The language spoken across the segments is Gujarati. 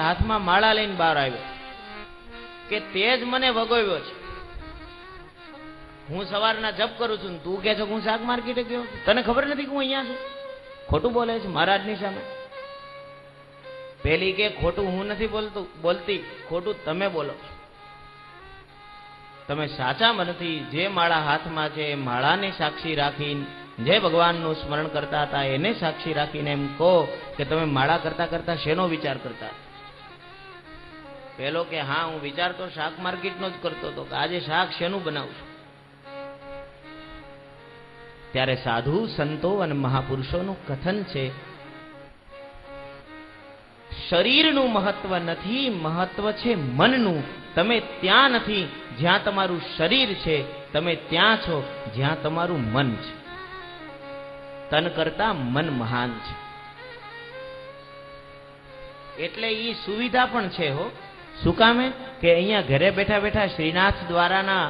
હાથમાં માળા લઈને બહાર આવ્યો કે તે જ મને વગોવ્યો છે. હું સવારના જપ કરું છું, તું કે છો હું શાક માર્કેટે ગયો, તને ખબર નથી કે હું અહીંયા છું? ખોટું બોલે છે મહારાજની સામે. પેલી કે ખોટું હું નથી બોલતી, ખોટું તમે બોલો છો. તમે સાચા મનથી જે માળા હાથમાં છે એ માળાને સાક્ષી રાખીને, જે ભગવાનનું સ્મરણ કરતા હતા એને સાક્ષી રાખીને એમ કહો કે તમે માળા કરતા કરતા શેનો વિચાર કરતા? પેલો કે હા, હું વિચાર તો શાક માર્કેટનો જ કરતો હતો કે આજે શાક શેનું બનાવશું. ત્યારે સાધુ સંતો અને મહાપુરુષોનું કથન છે, શરીરનું મહત્વ નથી, મહત્વ છે મનનું. તમે ત્યાં નથી જ્યાં તમારું શરીર છે, તમે ત્યાં છો જ્યાં તમારું મન છે. તન કરતા મન મહાન છે. એટલે ઈ સુવિધા પણ છે હો. શું કામે કે અહીંયા ઘરે બેઠા બેઠા શ્રીનાથ દ્વારાના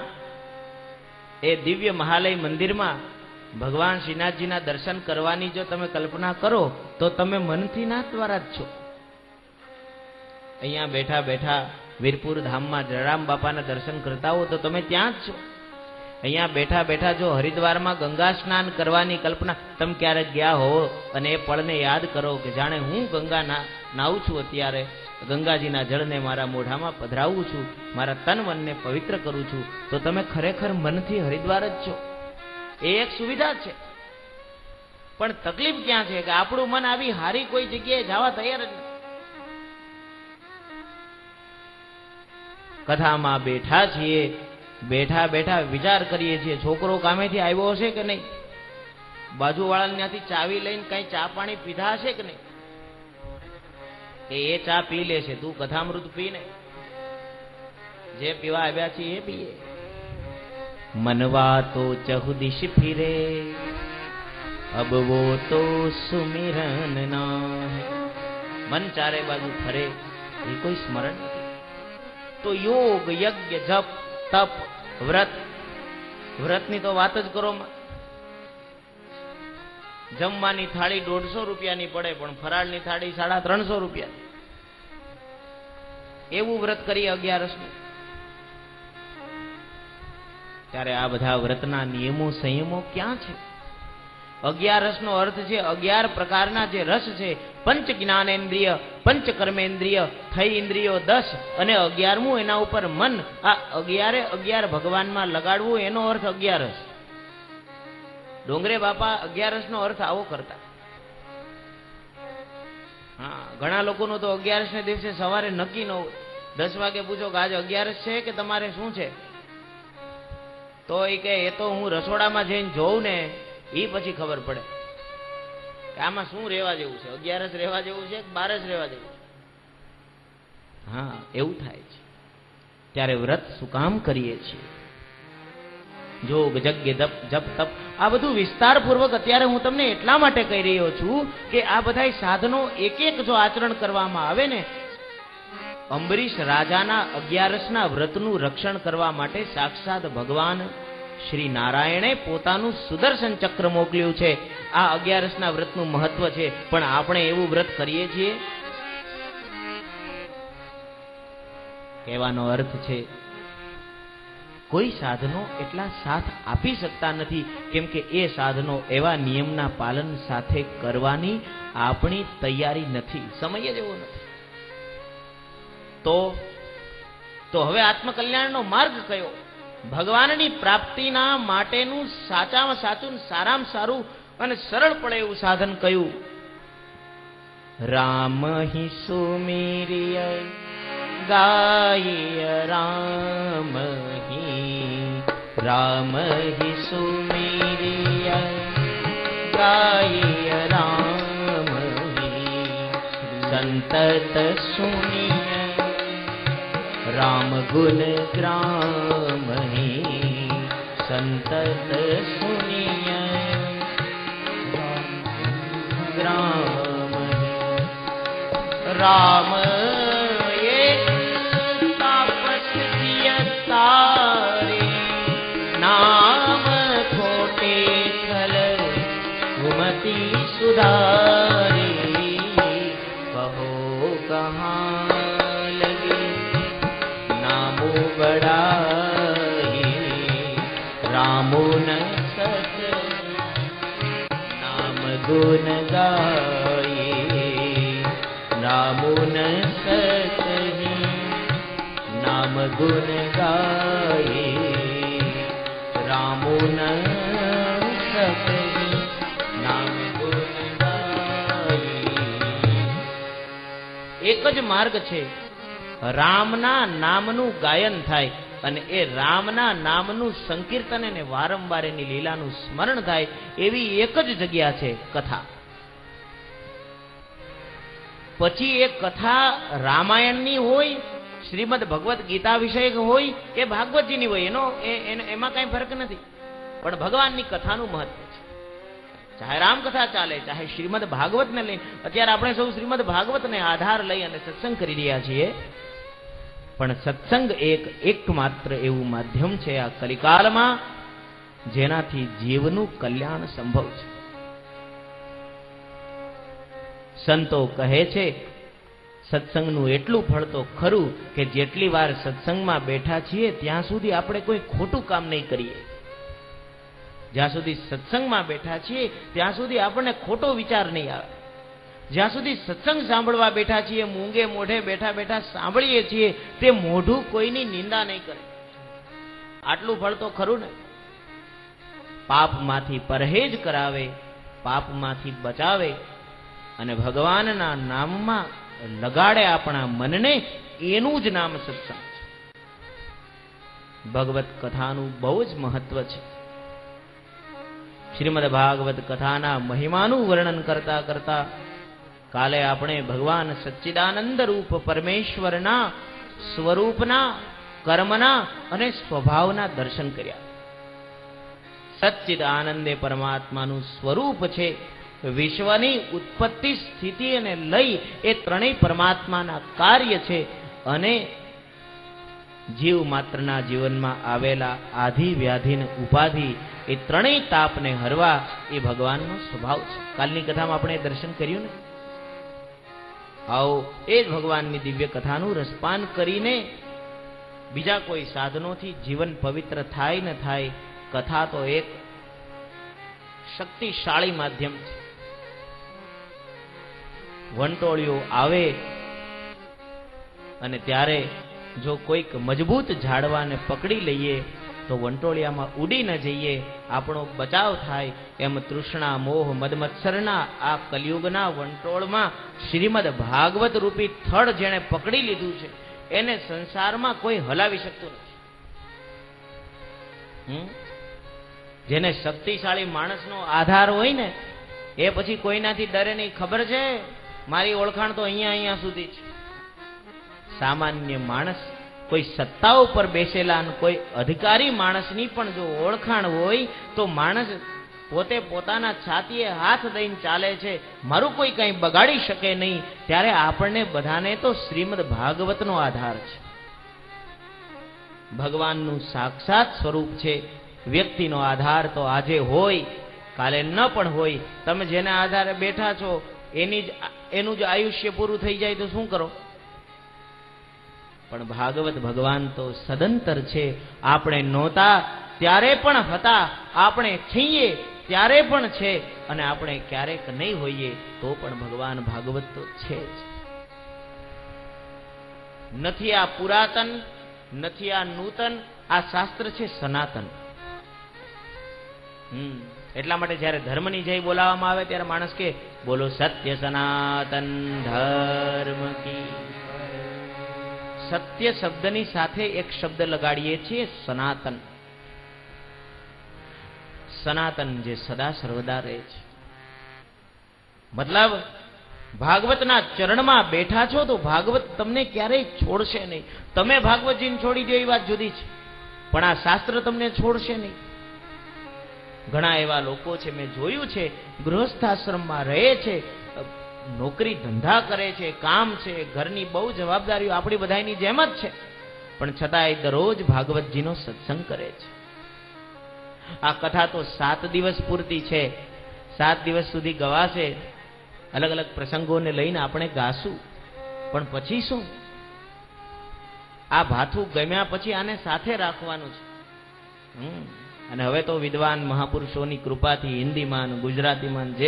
એ દિવ્ય મહાલય મંદિરમાં ભગવાન શ્રીનાથજીના દર્શન કરવાની જો તમે કલ્પના કરો તો તમે મનથી નાથ દ્વારા જ છો. અહીંયા બેઠા બેઠા વીરપુર ધામમાં જલારામ બાપાના દર્શન કરતા હો તો તમે ત્યાં જ છો. અહીંયા બેઠા બેઠા જો હરિદ્વારમાં ગંગા સ્નાન કરવાની કલ્પના, તમે ક્યારેક ગયા હો અને એ પળને યાદ કરો કે જાણે હું ગંગા નાવું છું, અત્યારે ગંગાજીના જળને મારા મોઢામાં પધરાવું છું, મારા તન મનને પવિત્ર કરું છું, તો તમે ખરેખર મનથી હરિદ્વાર જ છો. એ એક સુવિધા છે. પણ તકલીફ ક્યાં છે કે આપણું મન આવી હારી કોઈ જગ્યાએ જવા તૈયાર જ નથી. કથામાં બેઠા છીએ, બેઠા બેઠા વિચાર કરીએ છીએ છોકરો કામેથી આવ્યો હશે કે નહીં, બાજુવાળા ત્યાંથી ચાવી લઈને કઈ ચા પાણી પીધા હશે કે નહીં, કે એ ચા પી લેશે, તું કથામૃત પી ને, જે પીવા આવ્યા છીએ એ પીએ. मनवा तो चहुदिश फिरे अब वो तो सुमिरन ना है. મન ચારે બાજુ ફરે એ કોઈ સ્મરણ નથી. તો યોગ, યજ્ઞ, જપ, તપ, વ્રત, વ્રતની તો વાત જ કરો. જમવાની થાળી 150 રૂપિયાની પડે પણ ફરાળની થાળી 350 રૂપિયા. એવું વ્રત કરીએ 11નું. ત્યારે આ બધા વ્રતના નિયમો સંયમો ક્યાં છે? 11નો અર્થ છે 11 પ્રકારના જે રસ છે. પંચ જ્ઞાનેન્દ્રિય, પંચ કર્મેન્દ્રિય, થઈ ઇન્દ્રિયો 10 અને 11મું એના ઉપર મન. આ 11 ભગવાનમાં લગાડવું એનો અર્થ 11. ડોંગરે બાપા 11નો અર્થ આવો કરતા. હા, ઘણા લોકોનો તો 11ને દિવસે સવારે નક્કી ન હોય. 10 વાગે પૂછો કે આજે 11 છે કે તમારે શું છે, તો એ કે એ તો હું રસોડામાં જઈને જોઉં ને એ પછી ખબર પડે કે આમાં શું રહેવા જેવું છે, 11 રહેવા જેવું છે કે 12 રહેવા જેવું છે. હા, એવું થાય છે. ત્યારે વ્રત શું કામ કરીએ છીએ? જોગ, યજ્ઞ, જપ, તપ, આ બધું વિસ્તારપૂર્વક અત્યારે હું તમને એટલા માટે કહી રહ્યો છું કે આ બધા સાધનો એક એક જો આચરણ કરવામાં આવે ને, અંબરીશ રાજાના 11ના વ્રતનું રક્ષણ કરવા માટે સાક્ષાત ભગવાન શ્રી નારાયણે પોતાનું સુદર્શન ચક્ર મોકલ્યું છે. આ 11ના વ્રતનું મહત્વ છે. પણ આપણે એવું વ્રત કરીએ છીએ? કહેવાનો અર્થ છે કોઈ સાધનો એટલા સાથ આપી શકતા નથી કેમ કે એ સાધનો એવા નિયમના પાલન સાથે કરવાની આપણી તૈયારી નથી, સમય જ એવો નથી. તો હવે આત્મકલ્યાણનો માર્ગ કયો? ભગવાનની પ્રાપ્તિના માટેનું સાચામાં સાચું, સારામાં સારું અને સરળ પડે એવું સાધન કયું? રામ હિ સુમિરિય ગાય રામ હિ સુમિરિય ગાય રામ હિ સંતત સુનિય राम गुण ग्राम ही संतत सुनिय ग्राम राम एक तापस्य तारे नाम खोटे खल घुमती सुधारी कहो कहाँ बड़ाई रामो न सत नाम गुण गाये रामो न सत नाम गुण गाये रामो न सत नाम गुण गाये। एक ज मार्ग छे રામના નામનું ગાયન થાય અને એ રામના નામનું સંકીર્તન અને વારંવાર એની લીલાનું સ્મરણ થાય એવી એક જ જગ્યા છે કથા. પછી એ કથા રામાયણની હોય, શ્રીમદ ભગવદ્ ગીતા વિષયક હોય કે ભાગવતજીની હોય, એમાં કઈ ફરક નથી, પણ ભગવાનની કથાનું મહત્વ છે. ચાહે રામકથા ચાલે, ચાહે શ્રીમદ ભાગવતને લઈને. અત્યારે આપણે સૌ શ્રીમદ ભાગવતને આધાર લઈ અને સત્સંગ કરી રહ્યા છીએ, પણ સત્સંગ એકમાત્ર એવું માધ્યમ છે આ કલિકાલમાં જેનાથી જીવનું કલ્યાણ સંભવ છે. સંતો કહે છે સત્સંગનું એટલું ફળ તો ખરું કે જેટલી વાર સત્સંગમાં બેઠા છીએ ત્યાં સુધી આપણે કોઈ ખોટું કામ નહીં કરીએ. જ્યાં સુધી સત્સંગમાં બેઠા છીએ ત્યાં સુધી આપણને ખોટો વિચાર નહીં આવે. જ્યાં સુધી સત્સંગ સાંભળવા બેઠા છીએ, મૂંગે મોઢે બેઠા બેઠા સાંભળીએ છીએ, તે મોઢું કોઈની નિંદા નહીં કરે. આટલું ફળ તો ખરું ને. પાપમાંથી પરહેજ કરાવે, પાપમાંથી બચાવે અને ભગવાનના નામમાં લગાડે આપણા મનને, એનું જ નામ સત્સંગ છે. ભગવત કથાનું બહુ જ મહત્વ છે. શ્રીમદ ભાગવત કથાના મહિમાનું વર્ણન કરતા કરતા કાલે આપણે ભગવાન સચ્ચિદાનંદ રૂપ પરમેશ્વરના સ્વરૂપના, કર્મના અને સ્વભાવના દર્શન કર્યા. સચ્ચિદાનંદ એ પરમાત્માનું સ્વરૂપ છે. વિશ્વની ઉત્પત્તિ, સ્થિતિ અને લય એ ત્રણેય પરમાત્માના કાર્ય છે અને જીવ માત્રના જીવનમાં આવેલા આધિ વ્યાધિન ઉપાધિ એ ત્રણેય તાપને હરવા એ ભગવાનનો સ્વભાવ છે. કાલની કથામાં આપણે દર્શન કર્યું ને. આવો એ જ ભગવાનની દિવ્ય કથાનું રસપાન કરીને બીજા કોઈ સાધનોથી જીવન પવિત્ર થાય ન થાય, કથા તો એક શક્તિશાળી માધ્યમ છે. વંટોળિયો આવે અને ત્યારે જો કોઈક મજબૂત ઝાડવાને પકડી લઈએ તો વંટોળિયામાં ઉડી ન જઈએ, આપણો બચાવ થાય. એમ તૃષ્ણા, મોહ, મદમત્સરના આ કલિયુગના વંટોળમાં શ્રીમદ ભાગવત રૂપી થડ જેણે પકડી લીધું છે એને સંસારમાં કોઈ હલાવી શકતું નથી. જેને શક્તિશાળી માણસનો આધાર હોય ને એ પછી કોઈનાથી ડરે નહીં. ખબર છે મારી ઓળખાણ તો અહીંયા સુધી છે. સામાન્ય માણસ, કોઈ સત્તા ઉપર બેસેલા કોઈ અધિકારી માણસની પણ જો ઓળખાણ હોય તો માણસ પોતે પોતાના છાતીએ હાથ દઈને ચાલે છે, મારું કોઈ કંઈ બગાડી શકે નહીં. ત્યારે આપણને બધાને તો શ્રીમદ ભાગવતનો આધાર છે. ભગવાનનું સાક્ષાત સ્વરૂપ છે. વ્યક્તિનો આધાર તો આજે હોય, કાલે ન પણ હોય. તમે જેના આધારે બેઠા છો એનું જ આયુષ્ય પૂરું થઈ જાય તો શું કરો? પણ ભાગવત ભગવાન તો સદંતર છે. આપણે નહોતા ત્યારે પણ હતા, આપણે છીએ ત્યારે પણ છે અને આપણે ક્યારેક નહીં હોઈએ તો પણ ભગવાન ભાગવત તો છે જ. નથી આ પુરાતન, નથી આ નૂતન, આ શાસ્ત્ર છે સનાતન. એટલા માટે જ્યારે ધર્મની જય બોલાવવામાં આવે ત્યારે માણસ કે બોલો સત્ય સનાતન ધર્મ કી. સત્ય શબ્દની સાથે એક શબ્દ લગાડીએ છીએ સનાતન. સનાતન જે સદા સર્વદા રહે છે. મતલબ ભાગવતના ચરણમાં બેઠા છો તો ભાગવત તમને ક્યારેય છોડશે નહીં. તમે ભાગવતજીને છોડી દો એ વાત જુદી છે, પણ આ શાસ્ત્ર તમને છોડશે નહીં. ઘણા એવા લોકો છે, મેં જોયું છે, ગૃહસ્થાશ્રમમાં રહે છે, નોકરી ધંધા કરે છે, કામ છે, ઘરની બહુ જવાબદારીઓ આપણી બધાની જેમ જ છે, પણ છતાંય દરરોજ ભાગવતજીનો સત્સંગ કરે છે. આ કથા તો 7 દિવસ પૂરતી છે. 7 દિવસ સુધી ગવાશે. અલગ અલગ પ્રસંગોને લઈને આપણે ગાશું, પણ પછી શું? આ ભાથું ગમ્યા પછી આને સાથે રાખવાનું છે. અને હવે તો વિદ્વાન મહાપુરુષોની કૃપાથી હિન્દીમાં ગુજરાતીમાં જે